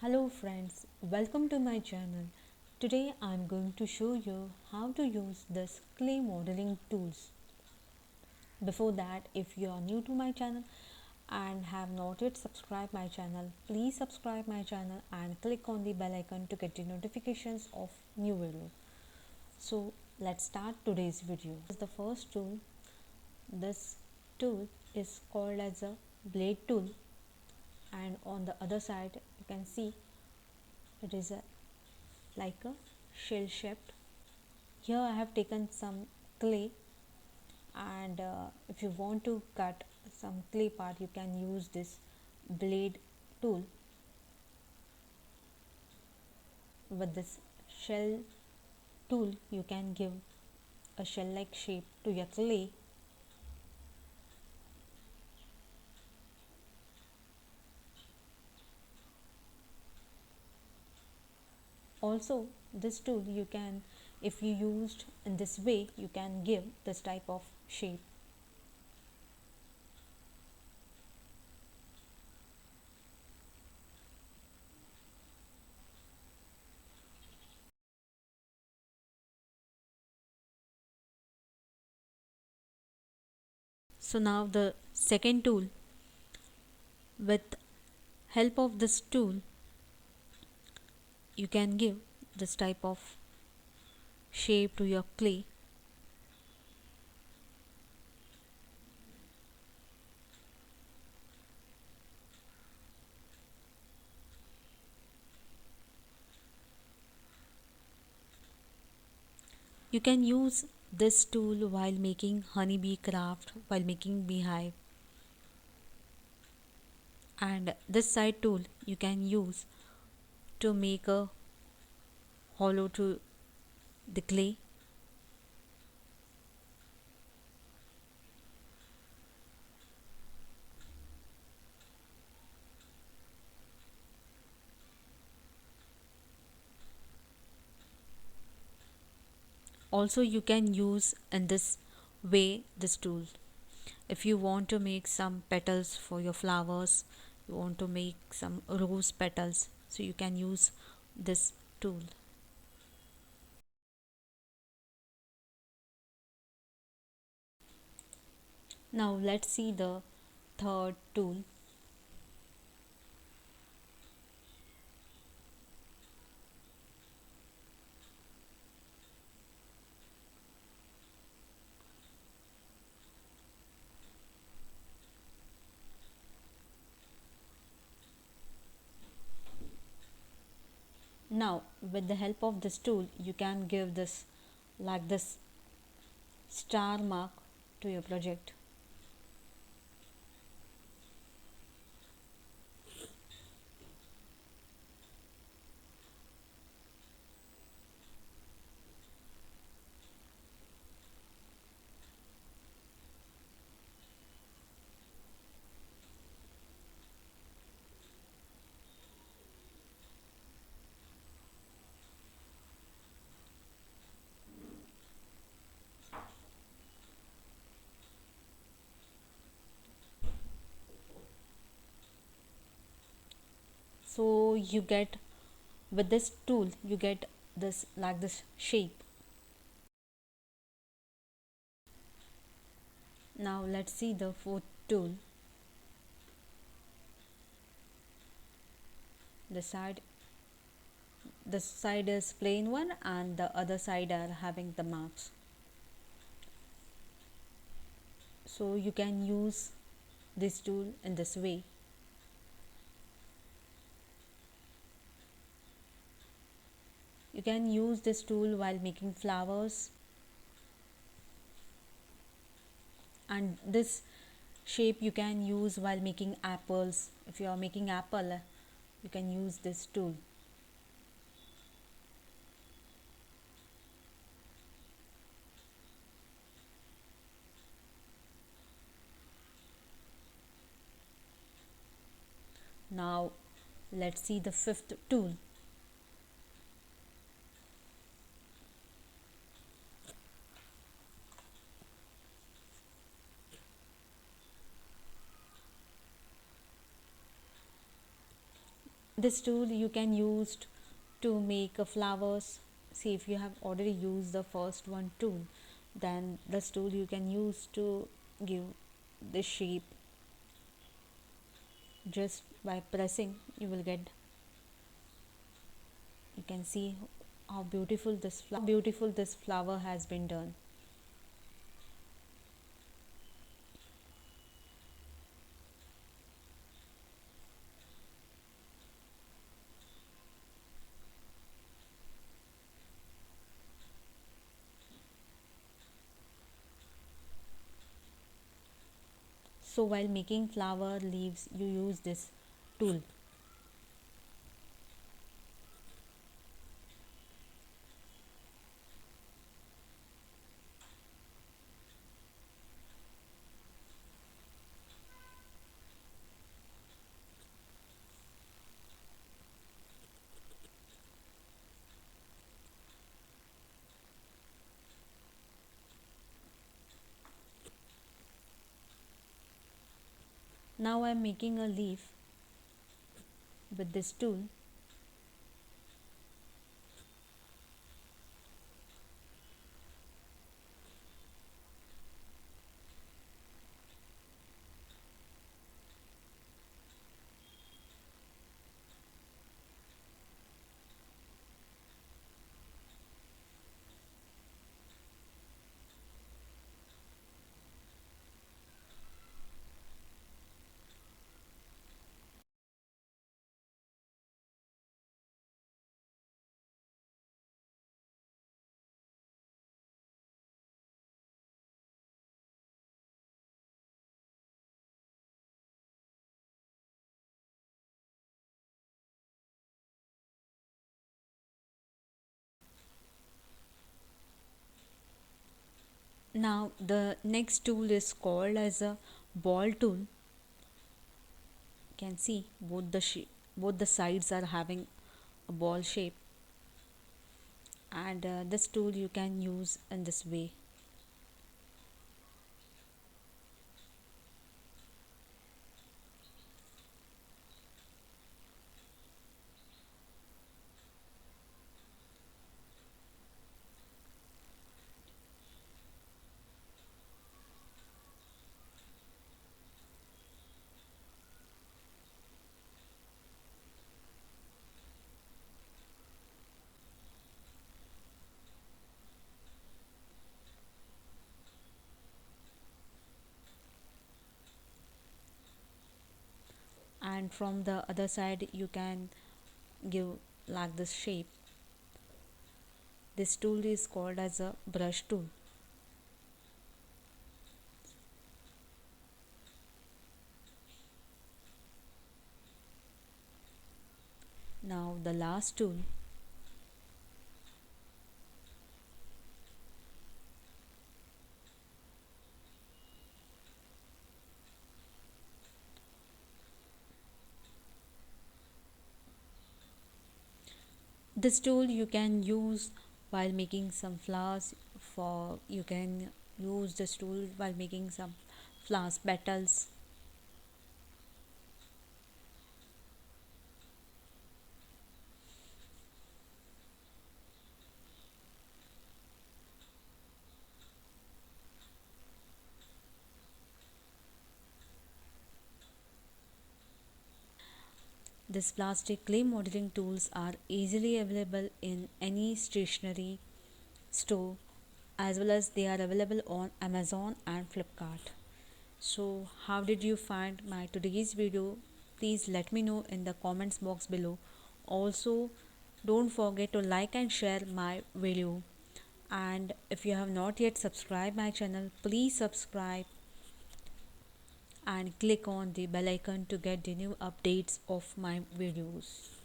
Hello friends, welcome to my channel. Today I am going to show you how to use this clay modeling tools. Before that, if you are new to my channel and have not yet subscribed my channel, please subscribe my channel and click on the bell icon to get the notifications of new video. So let's start today's video. This is the first tool. This tool is called as a blade tool, and on the other side you can see it is like a shell shaped. Here I have taken some clay, and if you want to cut some clay part you can use this blade tool. With this shell tool you can give a shell like shape to your clay. Also this tool you can, if you used in this way, you can give this type of shape. So now the second tool, with help of this tool you can give this type of shape to your clay. You can use this tool while making honeybee craft, while making beehive. And this side tool you can use to make a hollow to the clay. Also you can use in this way this tool. If you want to make some petals for your flowers, you want to make some rose petals, so you can use this tool. Now let's see the third tool. Now with the help of this tool you can give this like this star mark to your project. So you get, with this tool you get this like this shape. Now let's see the fourth tool. The side, this side is plain one and the other side are having the marks. So you can use this tool in this way. You can use this tool while making flowers, and this shape you can use while making apples. If you are making apple, you can use this tool. Now let's see the fifth tool. This tool you can use to make flowers. See, if you have already used the first one tool, then this tool you can use to give the shape. Just by pressing, you will get, you can see how beautiful this flower has been done. So while making flower leaves, you use this tool. Now I am making a leaf with this tool. Now the next tool is called as a ball tool. You can see both the sides are having a ball shape, and this tool you can use in this way. And from the other side you can give like this shape. This tool is called as a brush tool. Now the last tool, this tool you can use while making some flowers. For you can use this tool while making some flowers petals. These plastic clay modeling tools are easily available in any stationery store, as well as they are available on Amazon and Flipkart. So how did you find my today's video? Please let me know in the comments box below. Also, don't forget to like and share my video. And if you have not yet subscribed my channel, please subscribe and click on the bell icon to get the new updates of my videos.